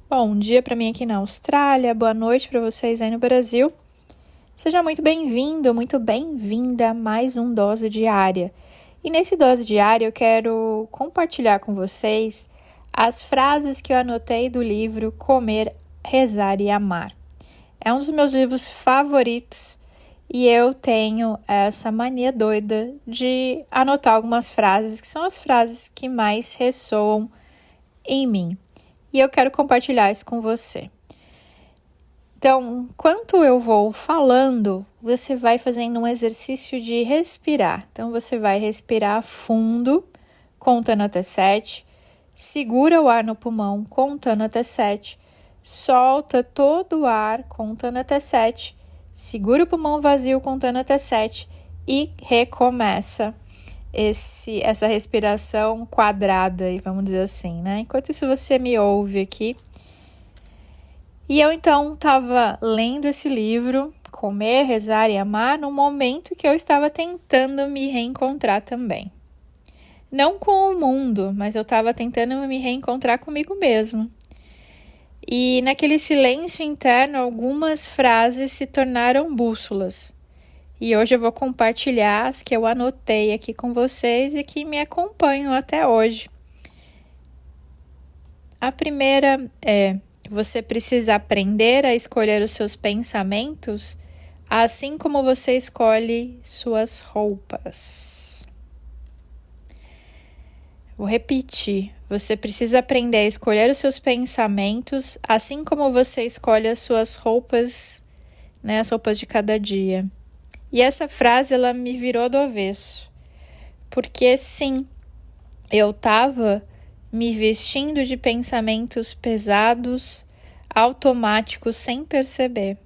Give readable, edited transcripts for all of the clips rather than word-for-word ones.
Bom dia para mim aqui na Austrália, boa noite para vocês aí no Brasil. Seja muito bem-vindo, muito bem-vinda a mais um Dose Diária. E nesse Dose Diária eu quero compartilhar com vocês as frases que eu anotei do livro Comer, Rezar e Amar. É um dos meus livros favoritos e eu tenho essa mania doida de anotar algumas frases que são as frases que mais ressoam em mim. E eu quero compartilhar isso com você. Então, enquanto eu vou falando, você vai fazendo um exercício de respirar. Então, você vai respirar fundo, contando até 7. Segura o ar no pulmão, contando até 7. Solta todo o ar, contando até 7. Segura o pulmão vazio, contando até 7. E recomeça essa respiração quadrada, vamos dizer assim, né? Enquanto isso você me ouve aqui. E eu então estava lendo esse livro, Comer, Rezar e Amar, no momento que eu estava tentando me reencontrar também. Não com o mundo, mas eu estava tentando me reencontrar comigo mesmo. E naquele silêncio interno, algumas frases se tornaram bússolas. E hoje eu vou compartilhar as que eu anotei aqui com vocês e que me acompanham até hoje. A primeira é: você precisa aprender a escolher os seus pensamentos, assim como você escolhe suas roupas. Vou repetir. Você precisa aprender a escolher os seus pensamentos, assim como você escolhe as suas roupas, né, as roupas de cada dia. E essa frase, ela me virou do avesso. Porque, sim, eu estava me vestindo de pensamentos pesados, automáticos, sem perceber.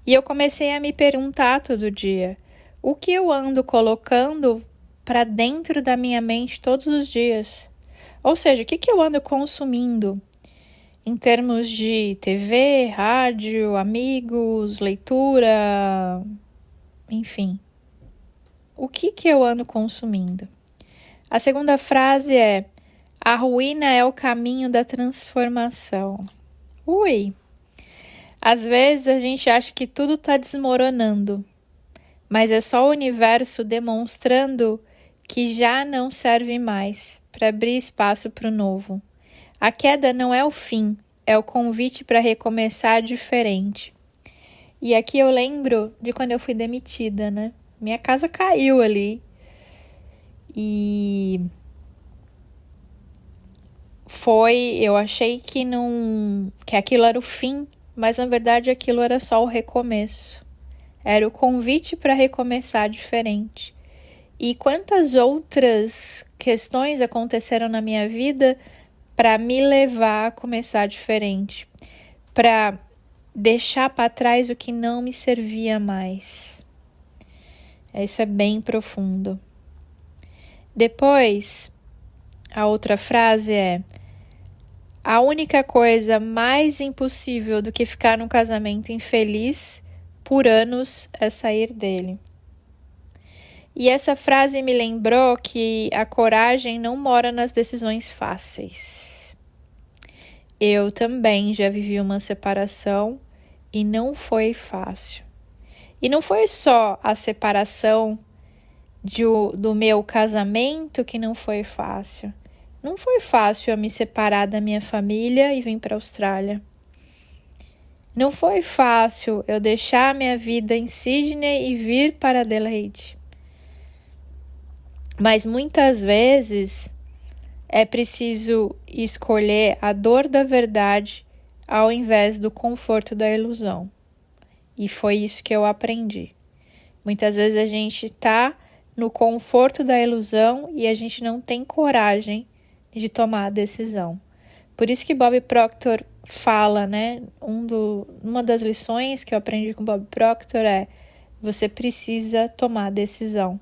E eu comecei a me perguntar todo dia: o que eu ando colocando para dentro da minha mente todos os dias? Ou seja, o que eu ando consumindo? Em termos de TV, rádio, amigos, leitura, enfim. O que eu ando consumindo? A segunda frase é: a ruína é o caminho da transformação. Às vezes a gente acha que tudo está desmoronando, mas é só o universo demonstrando que já não serve mais para abrir espaço para o novo. A queda não é o fim, é o convite para recomeçar diferente. E aqui eu lembro de quando eu fui demitida, né? Minha casa caiu ali. E eu achei que aquilo era o fim, mas na verdade aquilo era só o recomeço. Era o convite para recomeçar diferente. E quantas outras questões aconteceram na minha vida para me levar a começar diferente, para deixar para trás o que não me servia mais. Isso é bem profundo. Depois, a outra frase é: a única coisa mais impossível do que ficar num casamento infeliz por anos é sair dele. E essa frase me lembrou que a coragem não mora nas decisões fáceis. Eu também já vivi uma separação e não foi fácil. E não foi só a separação do meu casamento que não foi fácil. Não foi fácil eu me separar da minha família e vir para a Austrália. Não foi fácil eu deixar a minha vida em Sydney e vir para Adelaide. Mas muitas vezes é preciso escolher a dor da verdade ao invés do conforto da ilusão. E foi isso que eu aprendi. Muitas vezes a gente está no conforto da ilusão e a gente não tem coragem de tomar a decisão. Por isso que Bob Proctor fala, né? Uma das lições que eu aprendi com Bob Proctor é: você precisa tomar a decisão.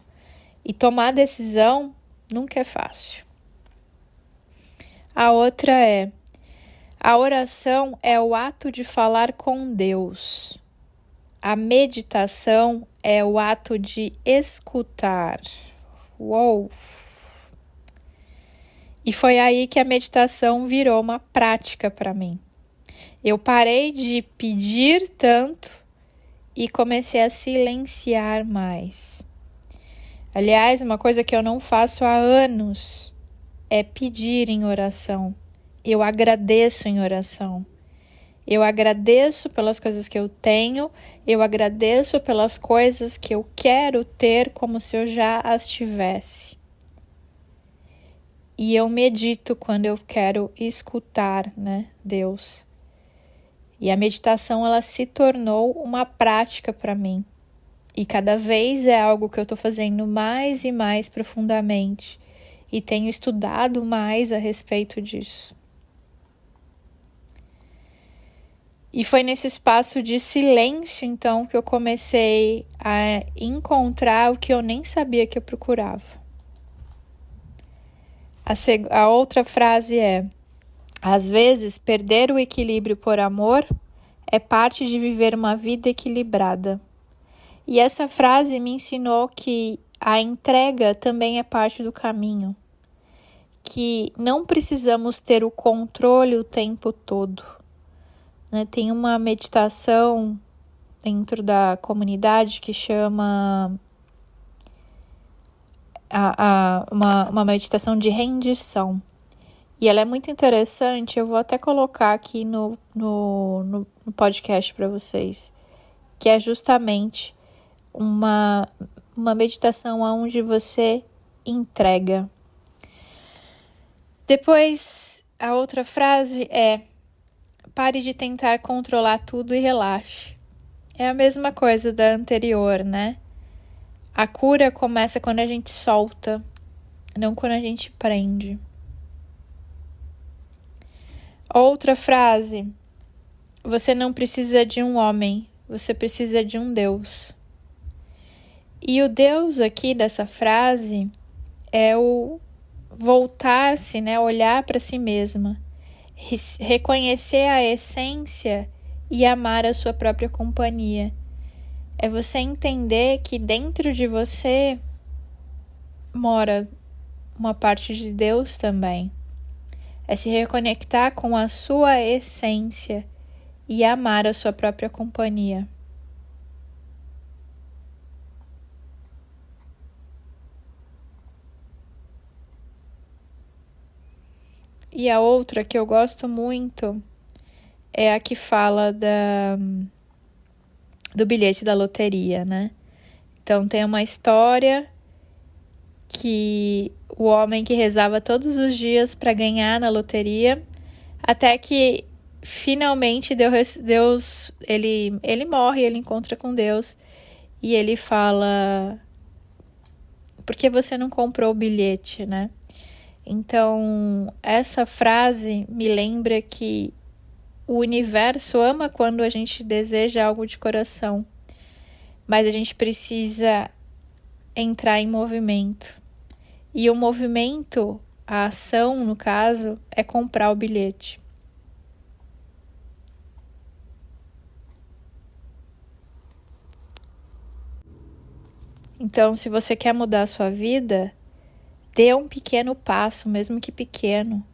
E tomar a decisão nunca é fácil. A outra é: a oração é o ato de falar com Deus. A meditação é o ato de escutar. Uou! E foi aí que a meditação virou uma prática para mim. Eu parei de pedir tanto e comecei a silenciar mais. Aliás, uma coisa que eu não faço há anos é pedir em oração. Eu agradeço em oração. Eu agradeço pelas coisas que eu tenho, eu agradeço pelas coisas que eu quero ter como se eu já as tivesse. E eu medito quando eu quero escutar, Deus. E a meditação, ela se tornou uma prática para mim. E cada vez é algo que eu estou fazendo mais e mais profundamente. E tenho estudado mais a respeito disso. E foi nesse espaço de silêncio, então, que eu comecei a encontrar o que eu nem sabia que eu procurava. A outra frase é: às vezes, perder o equilíbrio por amor é parte de viver uma vida equilibrada. E essa frase me ensinou que a entrega também é parte do caminho. Que não precisamos ter o controle o tempo todo. Tem uma meditação dentro da comunidade que chama uma meditação de rendição. E ela é muito interessante, eu vou até colocar aqui no podcast para vocês, que é justamente uma meditação onde você entrega. Depois, a outra frase é: pare de tentar controlar tudo e relaxe. É a mesma coisa da anterior, A cura começa quando a gente solta, não quando a gente prende. Outra frase: você não precisa de um homem, você precisa de um Deus. E o Deus aqui dessa frase é o voltar-se, olhar para si mesma. Reconhecer a essência e amar a sua própria companhia. É você entender que dentro de você mora uma parte de Deus também. É se reconectar com a sua essência e amar a sua própria companhia. E a outra que eu gosto muito é a que fala do bilhete da loteria, Então tem uma história que o homem que rezava todos os dias para ganhar na loteria, até que finalmente Deus ele morre, ele encontra com Deus e ele fala: por que você não comprou o bilhete, Então, essa frase me lembra que o universo ama quando a gente deseja algo de coração, mas a gente precisa entrar em movimento. E o movimento, a ação, no caso, é comprar o bilhete. Então, se você quer mudar a sua vida, dê um pequeno passo, mesmo que pequeno.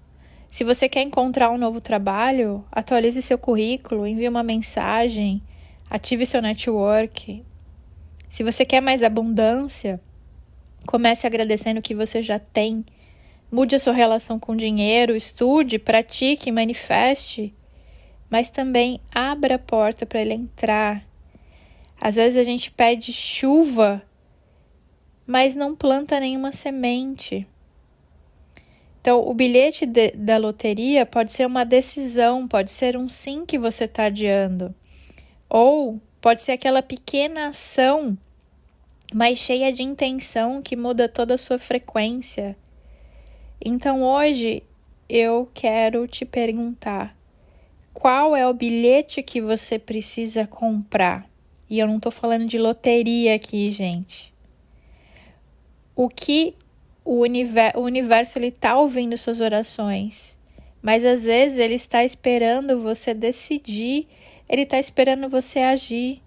Se você quer encontrar um novo trabalho, atualize seu currículo, envie uma mensagem, ative seu network. Se você quer mais abundância, comece agradecendo o que você já tem. Mude a sua relação com o dinheiro, estude, pratique, manifeste, mas também abra a porta para ele entrar. Às vezes a gente pede chuva, mas não planta nenhuma semente. Então, o bilhete da loteria pode ser uma decisão, pode ser um sim que você está adiando. Ou pode ser aquela pequena ação, mas cheia de intenção, que muda toda a sua frequência. Então, hoje, eu quero te perguntar: qual é o bilhete que você precisa comprar? E eu não estou falando de loteria aqui, gente. O que o universo ele está ouvindo suas orações, mas às vezes ele está esperando você decidir, ele está esperando você agir,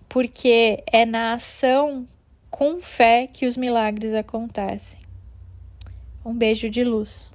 porque é na ação com fé que os milagres acontecem. Um beijo de luz.